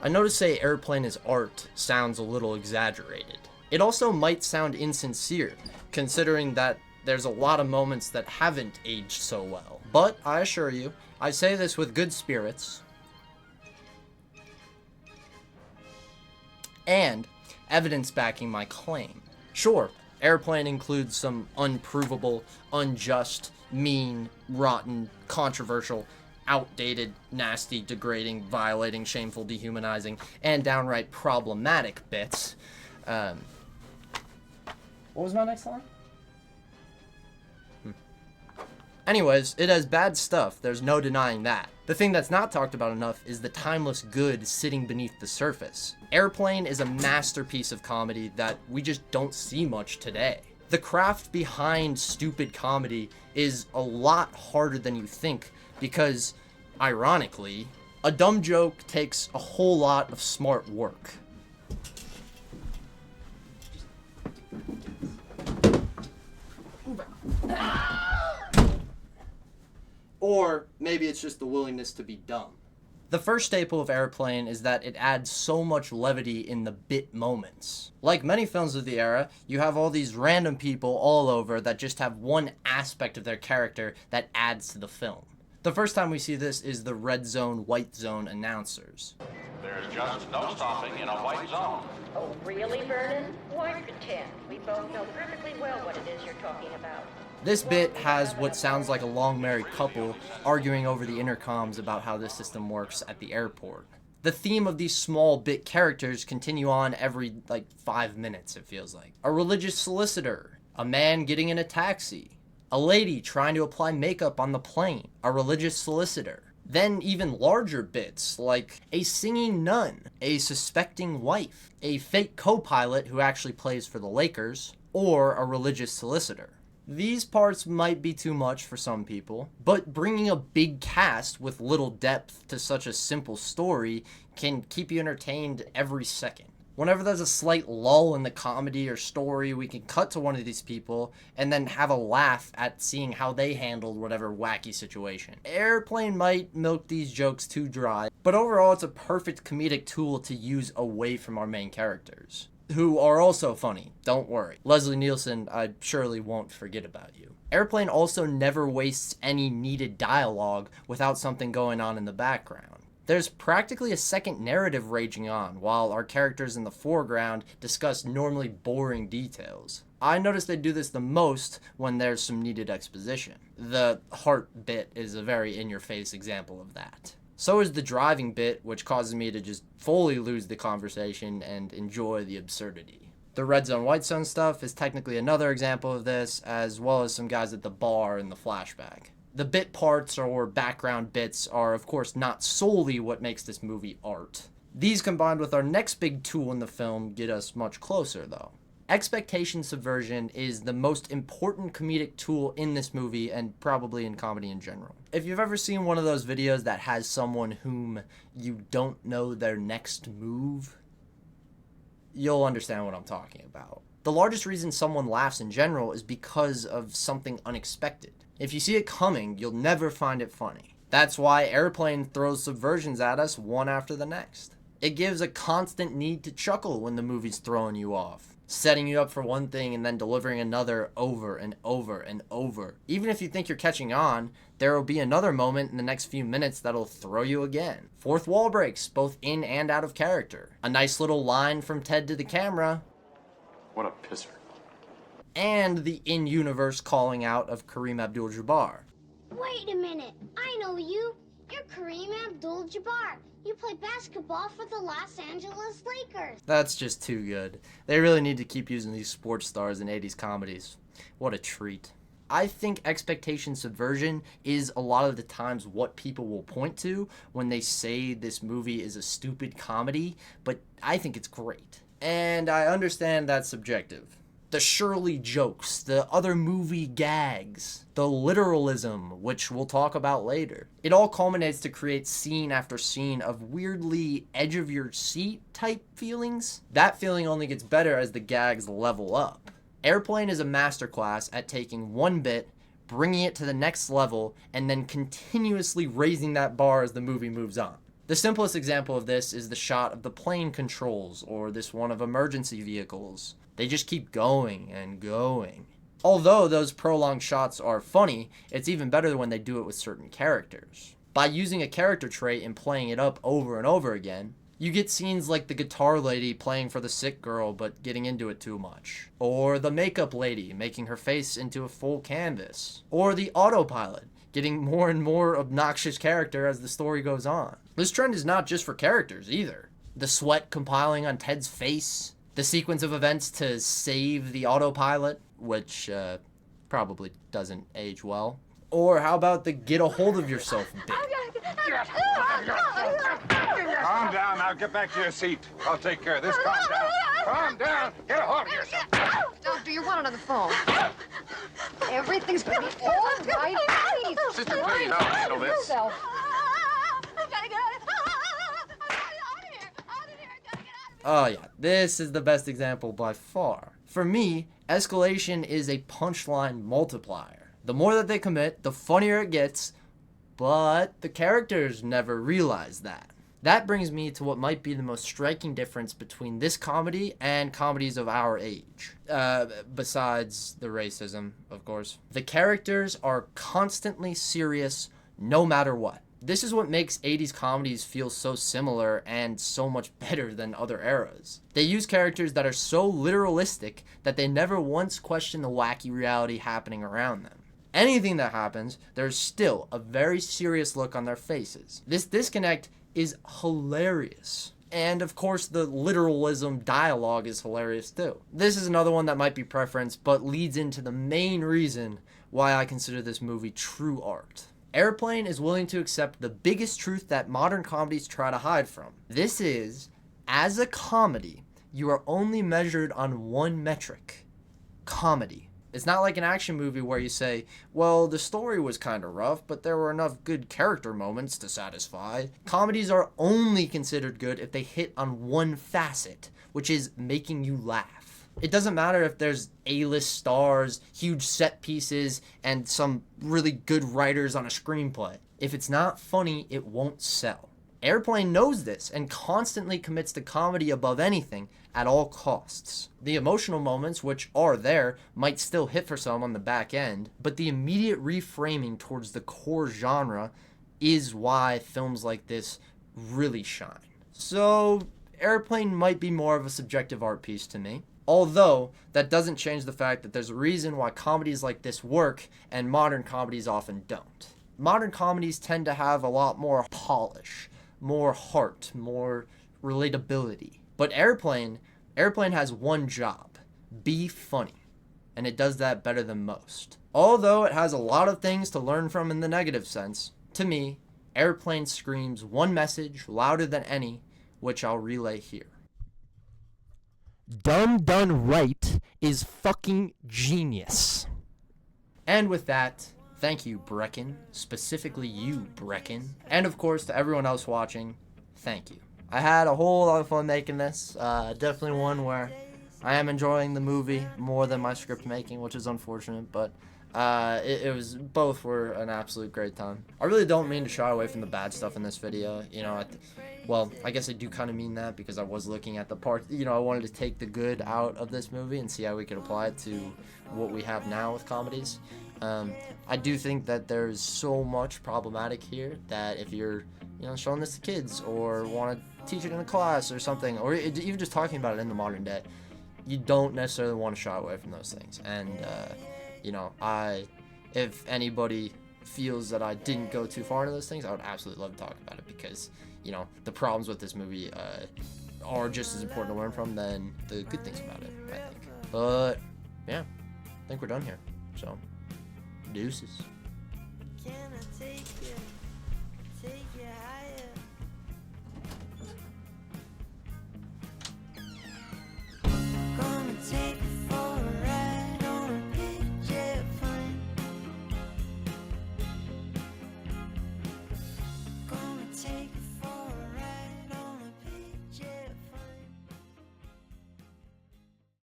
I noticed say Airplane is art sounds a little exaggerated. It also might sound insincere, considering that there's a lot of moments that haven't aged so well. But I assure you, I say this with good spirits and evidence backing my claim. Sure, Airplane includes some unprovable, unjust, mean, rotten, controversial, outdated, nasty, degrading, violating, shameful, dehumanizing, and downright problematic bits. What was my next line? Anyways, it has bad stuff, there's no denying that. The thing that's not talked about enough is the timeless good sitting beneath the surface. Airplane is a masterpiece of comedy that we just don't see much today. The craft behind stupid comedy is a lot harder than you think because, ironically, a dumb joke takes a whole lot of smart work. Or maybe it's just the willingness to be dumb. The first staple of Airplane is that it adds so much levity in the bit moments. Like many films of the era, you have all these random people all over that just have one aspect of their character that adds to the film. The first time we see this is the red zone, white zone announcers. There's just no stopping in a white zone. Oh, really, Vernon? Why pretend? We both know perfectly well what it is you're talking about. This bit has what sounds like a long married couple arguing over the intercoms about how this system works at the airport. The theme of these small bit characters continue on every 5 minutes, it feels like. A religious solicitor, a man getting in a taxi, a lady trying to apply makeup on the plane, a religious solicitor. Then even larger bits like a singing nun, a suspecting wife, a fake co-pilot who actually plays for the Lakers, or a religious solicitor. These parts might be too much for some people, but bringing a big cast with little depth to such a simple story can keep you entertained every second. Whenever there's a slight lull in the comedy or story, we can cut to one of these people and then have a laugh at seeing how they handled whatever wacky situation. Airplane might milk these jokes too dry, but overall it's a perfect comedic tool to use away from our main characters, who are also funny, don't worry. Leslie Nielsen, I surely won't forget about you. Airplane also never wastes any needed dialogue without something going on in the background. There's practically a second narrative raging on, while our characters in the foreground discuss normally boring details. I notice they do this the most when there's some needed exposition. The heart bit is a very in-your-face example of that. So is the driving bit, which causes me to just fully lose the conversation and enjoy the absurdity. The red zone, white zone stuff is technically another example of this, as well as some guys at the bar in the flashback. The bit parts or background bits are of course not solely what makes this movie art. These combined with our next big tool in the film get us much closer though. Expectation subversion is the most important comedic tool in this movie and probably in comedy in general. If you've ever seen one of those videos that has someone whom you don't know their next move, you'll understand what I'm talking about. The largest reason someone laughs in general is because of something unexpected. If you see it coming, you'll never find it funny. That's why Airplane throws subversions at us one after the next. It gives a constant need to chuckle when the movie's throwing you off, setting you up for one thing and then delivering another over and over and over. Even if you think you're catching on, there will be another moment in the next few minutes that'll throw you again. Fourth wall breaks, both in and out of character. A nice little line from Ted to the camera. What a pisser. And the in-universe calling out of Kareem Abdul-Jabbar. Wait a minute, I know you. You're Kareem Abdul-Jabbar. You play basketball for the Los Angeles Lakers. That's just too good. They really need to keep using these sports stars in 80s comedies. What a treat. I think expectation subversion is a lot of the times what people will point to when they say this movie is a stupid comedy, but I think it's great. And I understand that's subjective. The Shirley jokes, the other movie gags, the literalism, which we'll talk about later. It all culminates to create scene after scene of weirdly edge-of-your-seat type feelings. That feeling only gets better as the gags level up. Airplane is a masterclass at taking one bit, bringing it to the next level, and then continuously raising that bar as the movie moves on. The simplest example of this is the shot of the plane controls or this one of emergency vehicles. They just keep going and going. Although those prolonged shots are funny, it's even better when they do it with certain characters. By using a character trait and playing it up over and over again, you get scenes like the guitar lady playing for the sick girl but getting into it too much. Or the makeup lady making her face into a full canvas. Or the autopilot getting more and more obnoxious character as the story goes on. This trend is not just for characters either. The sweat compiling on Ted's face, the sequence of events to save the autopilot, which probably doesn't age well. Or how about the get a hold of yourself bit? Calm down now. Get back to your seat. I'll take care of this. Calm down. Calm down. Get a hold of yourself. Doctor, you're wanted on the phone. Everything's gonna be all right. Please. Sister, please, I'll handle this. Yourself. Oh yeah, this is the best example by far. For me, escalation is a punchline multiplier. The more that they commit, the funnier it gets, but the characters never realize that. That brings me to what might be the most striking difference between this comedy and comedies of our age. Besides the racism, of course. The characters are constantly serious no matter what. This is what makes 80s comedies feel so similar and so much better than other eras. They use characters that are so literalistic that they never once question the wacky reality happening around them. Anything that happens, there's still a very serious look on their faces. This disconnect is hilarious. And of course, the literalism dialogue is hilarious too. This is another one that might be preference, but leads into the main reason why I consider this movie true art. Airplane is willing to accept the biggest truth that modern comedies try to hide from. This is, as a comedy, you are only measured on one metric: comedy. It's not like an action movie where you say, well, the story was kind of rough, but there were enough good character moments to satisfy. Comedies are only considered good if they hit on one facet, which is making you laugh. It doesn't matter if there's A-list stars, huge set pieces, and some really good writers on a screenplay. If it's not funny, it won't sell. Airplane knows this and constantly commits to comedy above anything at all costs. The emotional moments, which are there, might still hit for some on the back end, but the immediate reframing towards the core genre is why films like this really shine. So, Airplane might be more of a subjective art piece to me. Although, that doesn't change the fact that there's a reason why comedies like this work and modern comedies often don't. Modern comedies tend to have a lot more polish, more heart, more relatability. But Airplane has one job: be funny. And it does that better than most. Although it has a lot of things to learn from in the negative sense, to me, Airplane screams one message louder than any, which I'll relay here. Dumb done right is fucking genius. And with that, thank you, Brecken. Specifically you, Brecken. And of course, to everyone else watching, thank you. I had a whole lot of fun making this. Definitely one where I am enjoying the movie more than my script making, which is unfortunate, but it was, both were an absolute great time. I really don't mean to shy away from the bad stuff in this video. You know, well, I guess I do kind of mean that because I was looking at the part, you know, I wanted to take the good out of this movie and see how we could apply it to what we have now with comedies. I do think that there's so much problematic here that if you're, you know, showing this to kids or want to teach it in a class or something, or even just talking about it in the modern day, you don't necessarily want to shy away from those things. And, you know, if anybody feels that I didn't go too far into those things, I would absolutely love to talk about it because, you know, the problems with this movie are just as important to learn from than the good things about it, I think. But, yeah, I think we're done here. So, deuces.